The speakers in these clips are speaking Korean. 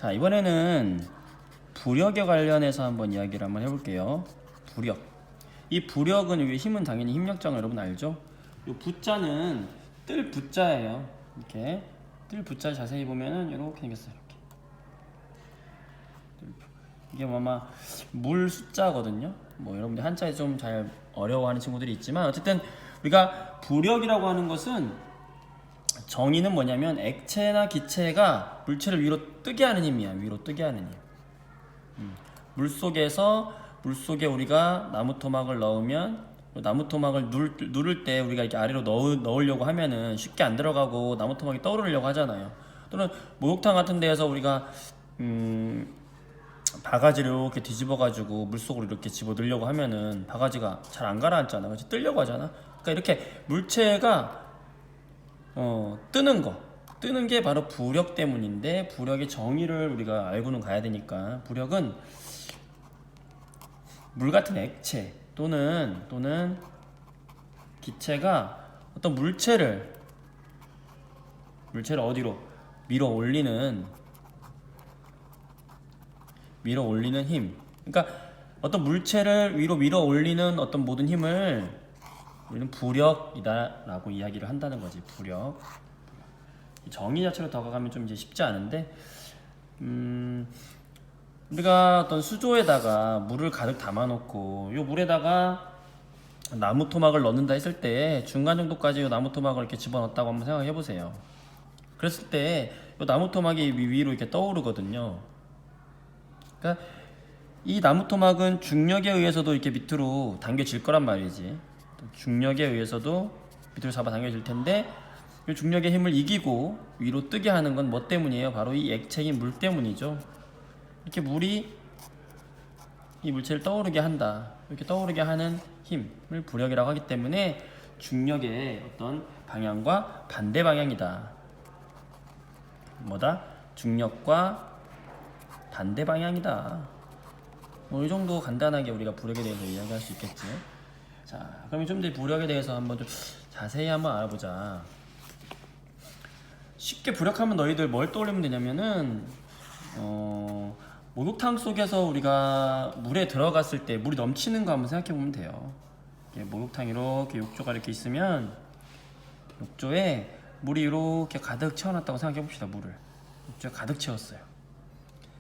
자, 이번에는 부력에 관련해서 한번 이야기를 한번 해볼게요. 부력. 이 부력은 여기 힘은 당연히 힘력장 여러분 알죠? 이 부자는 뜰 부자예요. 이렇게 뜰 부자 자세히 보면은 이렇게 생겼어요. 이렇게. 이게 뭐 아마 물 숫자거든요. 뭐 여러분들 한자에 좀 잘 어려워하는 친구들이 있지만 어쨌든 우리가 부력이라고 하는 것은 정의는 뭐냐면 액체나 기체가 물체를 위로 뜨게 하는 힘이야. 위로 뜨게 하는 힘. 물속에 우리가 나무 토막을 넣으면 나무 토막을 누를 때 우리가 이렇게 아래로 넣으려고 하면은 쉽게 안 들어가고 나무 토막이 떠오르려고 하잖아요. 또는 목욕탕 같은 데에서 우리가 바가지를 이렇게 뒤집어 가지고 물속으로 이렇게 집어 넣으려고 하면은 바가지가 잘 안 가라앉잖아. 그렇지? 뜨려고 하잖아. 그러니까 이렇게 물체가 뜨는 게 바로 부력 때문인데, 부력의 정의를 우리가 알고는 가야 되니까, 부력은 물 같은 액체 또는 기체가 어떤 물체를 어디로 밀어 올리는 힘. 그러니까 어떤 물체를 위로 밀어 올리는 어떤 모든 힘을 우리는 부력이다라고 이야기를 한다는 거지. 부력. 정의 자체로 다가가면 좀 이제 쉽지 않은데, 우리가 어떤 수조에다가 물을 가득 담아놓고 이 물에다가 나무 토막을 넣는다 했을 때 중간 정도까지 이 나무 토막을 이렇게 집어넣었다고 한번 생각해 보세요. 그랬을 때 이 나무 토막이 위로 이렇게 떠오르거든요. 그러니까 이 나무 토막은 중력에 의해서도 이렇게 밑으로 당겨질 거란 말이지. 중력에 의해서도 밑으로 잡아 당겨질 텐데, 이 중력의 힘을 이기고 위로 뜨게 하는 건 뭐 때문이에요? 바로 이 액체인 물 때문이죠. 이렇게 물이 이 물체를 떠오르게 한다. 이렇게 떠오르게 하는 힘을 부력이라고 하기 때문에 중력의 어떤 방향과 반대 방향이다. 뭐다? 중력과 반대 방향이다. 뭐 이 정도 간단하게 우리가 부력에 대해서 이야기할 수 있겠지. 자, 그럼 좀 더 부력에 대해서 한번 좀 자세히 한번 알아보자. 쉽게 부력하면 너희들 뭘 떠올리면 되냐면은 목욕탕 속에서 우리가 물에 들어갔을 때 물이 넘치는 거 한번 생각해 보면 돼요. 목욕탕 이렇게 욕조가 이렇게 있으면 욕조에 물이 이렇게 가득 채워놨다고 생각해 봅시다. 물을 욕조에 가득 채웠어요.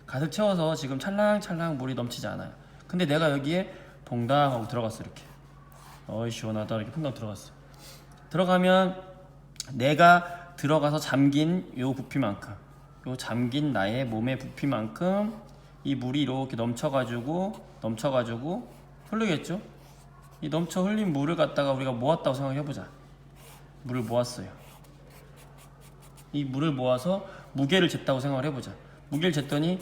가득 채워서 지금 찰랑찰랑 물이 넘치지 않아요. 근데 내가 여기에 봉당 하고 들어갔어. 이렇게 어이 시원하다 이렇게 퐁당 들어갔어. 들어가면 내가 들어가서 잠긴 요 부피만큼, 요 잠긴 나의 몸의 부피만큼 이 물이 이렇게 넘쳐가지고 흐르겠죠? 이 넘쳐 흘린 물을 갖다가 우리가 모았다고 생각해보자. 물을 모았어요. 이 물을 모아서 무게를 쟀다고 생각을 해보자. 무게를 쟀더니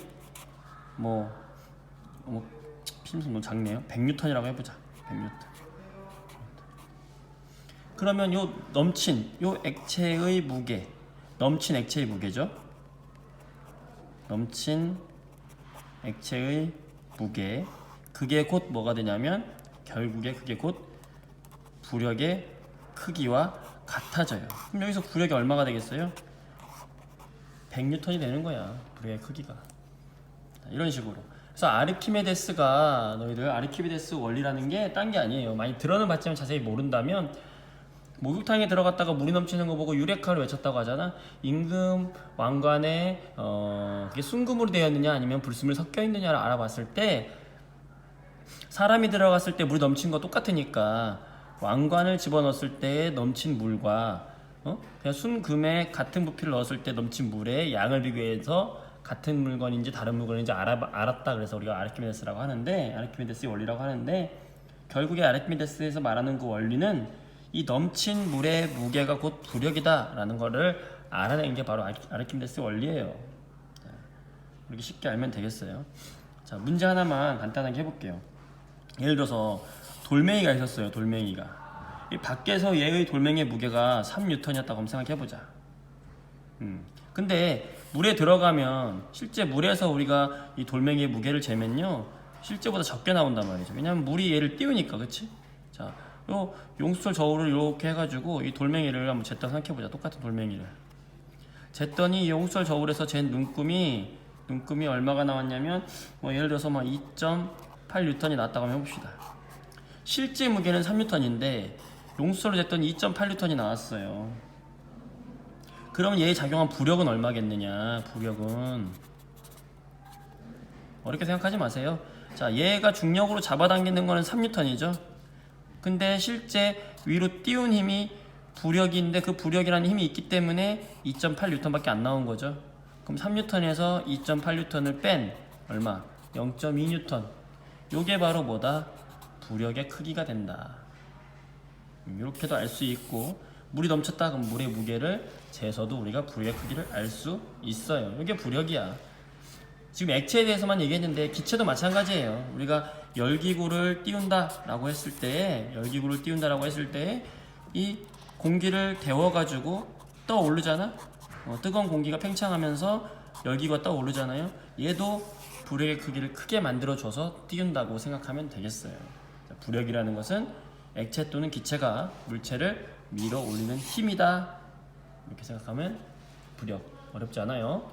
심슨 너무 작네요. 100N이라고 해보자. 100N. 그러면 요 넘친 요 액체의 무게, 넘친 액체의 무게죠. 넘친 액체의 무게, 그게 곧 뭐가 되냐면 결국에 그게 곧 부력의 크기와 같아져요. 그럼 여기서 부력이 얼마가 되겠어요? 100N이 되는 거야. 부력의 크기가. 이런 식으로. 그래서 아르키메데스가, 너희들 아르키메데스 원리라는 게 딴 게 아니에요. 많이 들어는 봤지만 자세히 모른다면, 목욕탕에 들어갔다가 물이 넘치는 거 보고 유레카를 외쳤다고 하잖아. 임금 왕관에 그게 순금으로 되어 있느냐 아니면 불순물이 섞여 있느냐를 알아봤을 때, 사람이 들어갔을 때 물이 넘친 거 똑같으니까 왕관을 집어넣었을 때 넘친 물과 그냥 순금에 같은 부피를 넣었을 때 넘친 물의 양을 비교해서 같은 물건인지 다른 물건인지 알았다. 그래서 우리가 아르키메데스라고 하는데, 아르키메데스의 원리라고 하는데, 결국에 아르키메데스에서 말하는 그 원리는 이 넘친 물의 무게가 곧 부력이다 라는 거를 알아낸 게 바로 아르키메데스 원리예요. 이렇게 쉽게 알면 되겠어요. 자, 문제 하나만 간단하게 해볼게요. 예를 들어서 돌멩이가 있었어요. 돌멩이가 이 밖에서 얘의 돌멩이의 무게가 3N이었다고 한번 생각해보자. 근데 물에 들어가면 실제 물에서 우리가 이 돌멩이의 무게를 재면요 실제보다 적게 나온단 말이죠. 왜냐면 물이 얘를 띄우니까. 그치? 자, 요 용수철 저울을 이렇게 해가지고 이 돌멩이를 한번 쟀다 생각해보자. 똑같은 돌멩이를 쟀더니 이 용수철 저울에서 잰 눈금이 눈금이 얼마가 나왔냐면 뭐 예를 들어서 막 2.8N이 나왔다고 한번 해봅시다. 실제 무게는 3N인데 용수철로 됐더니 2.8N이 나왔어요. 그러면 얘에 작용한 부력은 얼마겠느냐? 부력은 어렵게 생각하지 마세요. 자, 얘가 중력으로 잡아당기는 거는 3N이죠. 근데 실제 위로 띄운 힘이 부력인데 그 부력이라는 힘이 있기 때문에 2.8N밖에 안 나온 거죠. 그럼 3N에서 2.8N을 뺀 얼마? 0.2N. 요게 바로 뭐다? 부력의 크기가 된다. 이렇게도 알 수 있고, 물이 넘쳤다 그럼 물의 무게를 재서도 우리가 부력의 크기를 알 수 있어요. 이게 부력이야. 지금 액체에 대해서만 얘기했는데 기체도 마찬가지예요. 우리가 열기구를 띄운다라고 했을 때, 이 공기를 데워가지고 떠오르잖아. 뜨거운 공기가 팽창하면서 열기가 떠오르잖아요. 얘도 부력의 크기를 크게 만들어줘서 띄운다고 생각하면 되겠어요. 부력이라는 것은 액체 또는 기체가 물체를 밀어 올리는 힘이다. 이렇게 생각하면 부력 어렵지 않아요.